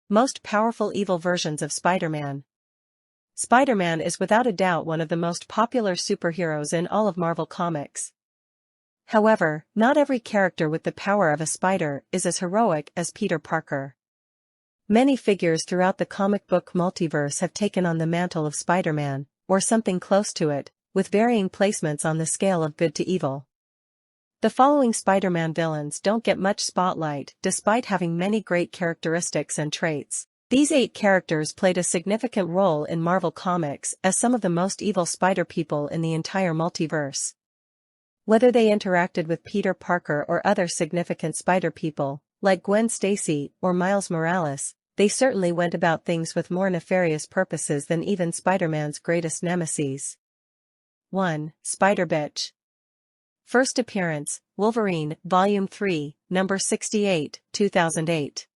Most powerful evil versions of Spider-Man. Spider-Man is without a doubt one of the most popular superheroes in all of Marvel Comics. However, not every character with the power of a spider is as heroic as Peter Parker. Many figures throughout the comic book multiverse have taken on the mantle of Spider-Man, or something close to it, with varying placements on the scale of good to evil. The following Spider-Man villains don't get much spotlight despite having many great characteristics and traits. These 8 characters played a significant role in Marvel Comics as some of the most evil spider people in the entire multiverse. Whether they interacted with Peter Parker or other significant spider people, like Gwen Stacy or Miles Morales, they certainly went about things with more nefarious purposes than even Spider-Man's greatest nemesis. 1. Spider-Bitch. First appearance, Wolverine, Volume 3, Number 68, 2008.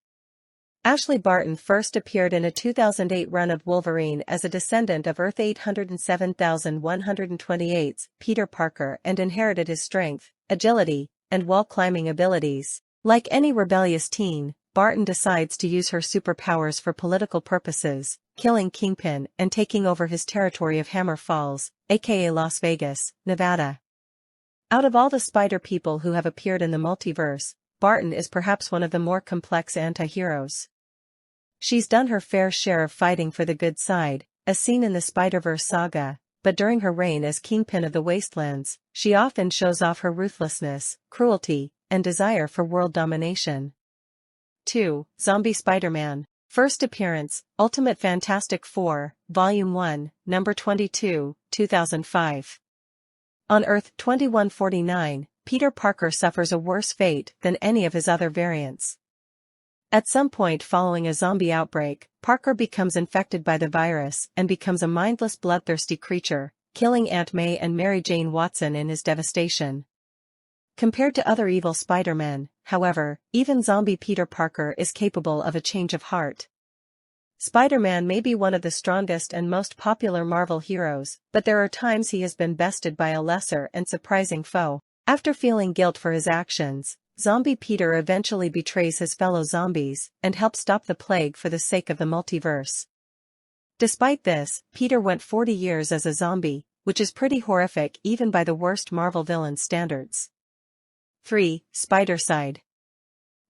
Ashley Barton first appeared in a 2008 run of Wolverine as a descendant of Earth 807,128's Peter Parker and inherited his strength, agility, and wall-climbing abilities. Like any rebellious teen, Barton decides to use her superpowers for political purposes, killing Kingpin and taking over his territory of Hammer Falls, aka Las Vegas, Nevada. Out of all the spider people who have appeared in the multiverse, Barton is perhaps one of the more complex anti-heroes. She's done her fair share of fighting for the good side, as seen in the Spider-Verse saga, but during her reign as Kingpin of the Wastelands, she often shows off her ruthlessness, cruelty, and desire for world domination. 2. Zombie Spider-Man. First appearance, Ultimate Fantastic Four, Volume 1, Number 22, 2005. On Earth 2149, Peter Parker suffers a worse fate than any of his other variants. At some point following a zombie outbreak, Parker becomes infected by the virus and becomes a mindless bloodthirsty creature, killing Aunt May and Mary Jane Watson in his devastation. Compared to other evil Spider-Men, however, even zombie Peter Parker is capable of a change of heart. Spider-Man may be one of the strongest and most popular Marvel heroes, but there are times he has been bested by a lesser and surprising foe. After feeling guilt for his actions, Zombie Peter eventually betrays his fellow zombies and helps stop the plague for the sake of the multiverse. Despite this, Peter went 40 years as a zombie, which is pretty horrific even by the worst Marvel villain standards. 3. Spider-Side.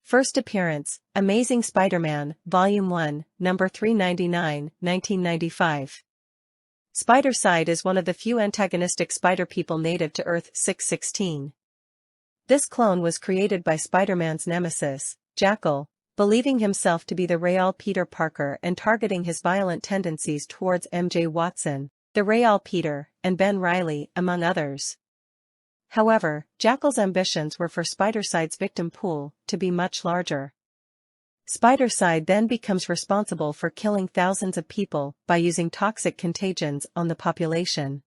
First appearance, Amazing Spider-Man, Volume 1, Number 399, 1995. Spider-Side is one of the few antagonistic spider people native to Earth 616. This clone was created by Spider-Man's nemesis, Jackal, believing himself to be the real Peter Parker and targeting his violent tendencies towards MJ Watson, the real Peter, and Ben Reilly, among others. However, Jackal's ambitions were for Spider-Side's victim pool to be much larger. Spider-Side then becomes responsible for killing thousands of people by using toxic contagions on the population.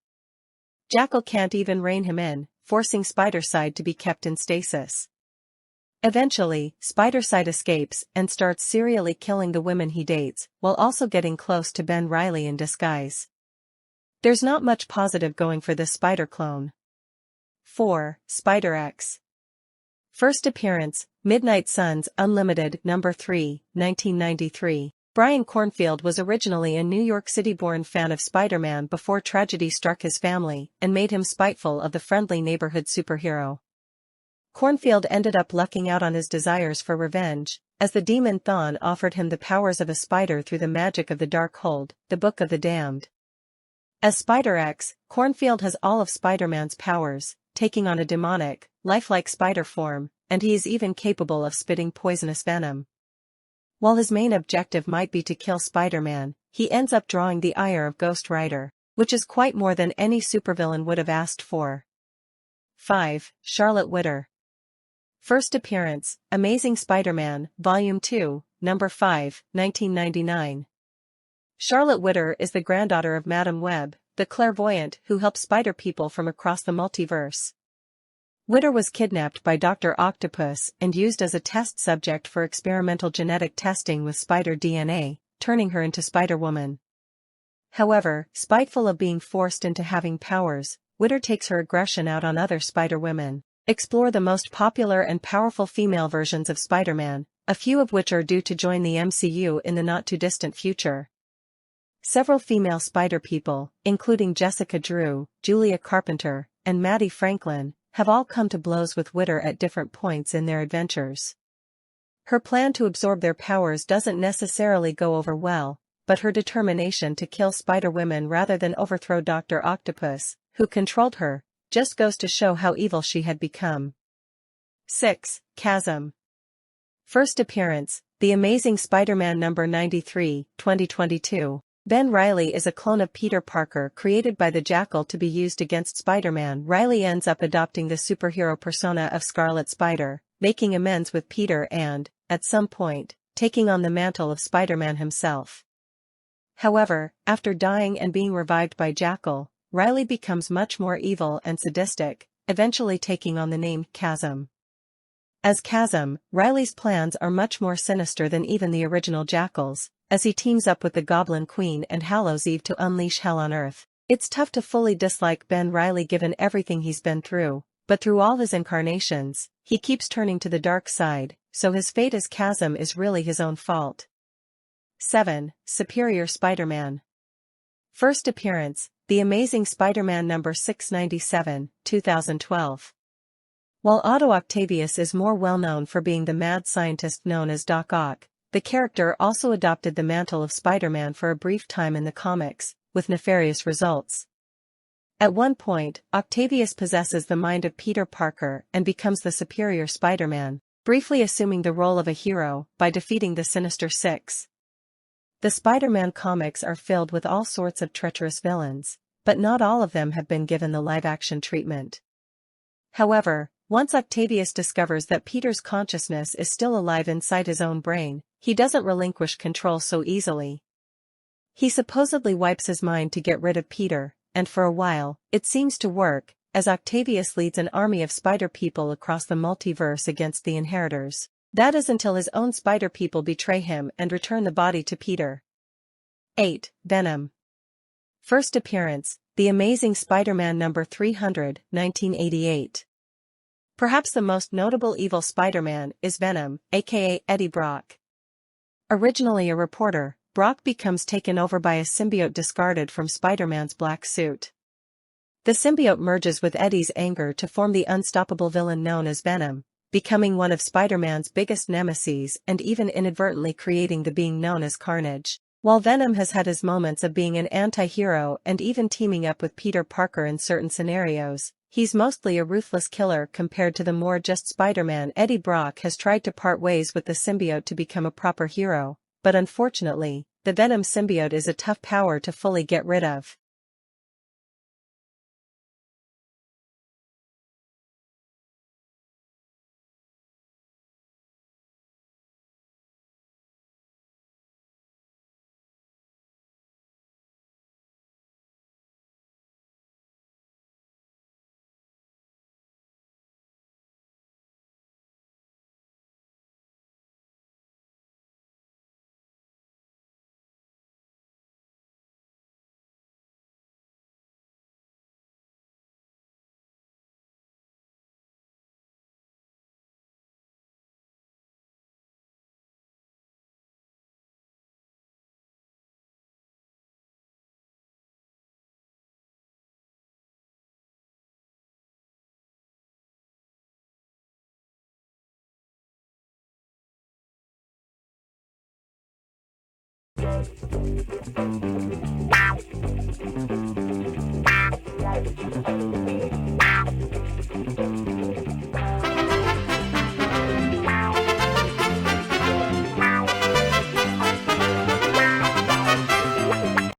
Jackal can't even rein him in, forcing Spider-Side to be kept in stasis. Eventually, Spider-Side escapes and starts serially killing the women he dates, while also getting close to Ben Reilly in disguise. There's not much positive going for this spider clone. 4. Spider-X. First appearance, Midnight Suns Unlimited, Number 3, 1993. Brian Cornfield was originally a New York City-born fan of Spider-Man before tragedy struck his family and made him spiteful of the friendly neighborhood superhero. Cornfield ended up lucking out on his desires for revenge, as the demon Thawne offered him the powers of a spider through the magic of the Darkhold, the Book of the Damned. As Spider-X, Cornfield has all of Spider-Man's powers, taking on a demonic, lifelike spider form, and he is even capable of spitting poisonous venom. While his main objective might be to kill Spider-Man, he ends up drawing the ire of Ghost Rider, which is quite more than any supervillain would have asked for. 5. Charlotte Witter. First appearance, Amazing Spider-Man, Volume 2, Number 5, 1999. Charlotte Witter is the granddaughter of Madam Web, the clairvoyant who helps spider people from across the multiverse. Witter was kidnapped by Dr. Octopus and used as a test subject for experimental genetic testing with spider DNA, turning her into Spider-Woman. However, spiteful of being forced into having powers, Witter takes her aggression out on other Spider-Women. Explore the most popular and powerful female versions of Spider-Man, a few of which are due to join the MCU in the not-too-distant future. Several female Spider-People, including Jessica Drew, Julia Carpenter, and Maddie Franklin, have all come to blows with Witter at different points in their adventures. Her plan to absorb their powers doesn't necessarily go over well, but her determination to kill Spider-Women rather than overthrow Dr. Octopus, who controlled her, just goes to show how evil she had become. 6. Chasm. First appearance, The Amazing Spider-Man number 93, 2022. Ben Reilly is a clone of Peter Parker created by the Jackal to be used against Spider-Man. Reilly ends up adopting the superhero persona of Scarlet Spider, making amends with Peter and, at some point, taking on the mantle of Spider-Man himself. However, after dying and being revived by Jackal, Reilly becomes much more evil and sadistic, eventually taking on the name Chasm. As Chasm, Reilly's plans are much more sinister than even the original Jackal's, as he teams up with the Goblin Queen and Hallows Eve to unleash hell on Earth. It's tough to fully dislike Ben Reilly given everything he's been through, but through all his incarnations, he keeps turning to the dark side, so his fate as Chasm is really his own fault. 7. Superior Spider-Man. First appearance, The Amazing Spider-Man number 697, 2012. While Otto Octavius is more well known for being the mad scientist known as Doc Ock, the character also adopted the mantle of Spider-Man for a brief time in the comics, with nefarious results. At one point, Octavius possesses the mind of Peter Parker and becomes the superior Spider-Man, briefly assuming the role of a hero by defeating the Sinister Six. The Spider-Man comics are filled with all sorts of treacherous villains, but not all of them have been given the live-action treatment. However, once Octavius discovers that Peter's consciousness is still alive inside his own brain, he doesn't relinquish control so easily. He supposedly wipes his mind to get rid of Peter, and for a while, it seems to work, as Octavius leads an army of Spider-People across the multiverse against the Inheritors. That is until his own Spider-People betray him and return the body to Peter. 8. Venom. First appearance, The Amazing Spider-Man number 300, 1988. Perhaps the most notable evil Spider-Man is Venom, aka Eddie Brock. Originally a reporter, Brock becomes taken over by a symbiote discarded from Spider-Man's black suit. The symbiote merges with Eddie's anger to form the unstoppable villain known as Venom, becoming one of Spider-Man's biggest nemeses and even inadvertently creating the being known as Carnage. While Venom has had his moments of being an anti-hero and even teaming up with Peter Parker in certain scenarios, he's mostly a ruthless killer compared to the more just Spider-Man. Eddie Brock has tried to part ways with the symbiote to become a proper hero, but unfortunately, the Venom symbiote is a tough power to fully get rid of.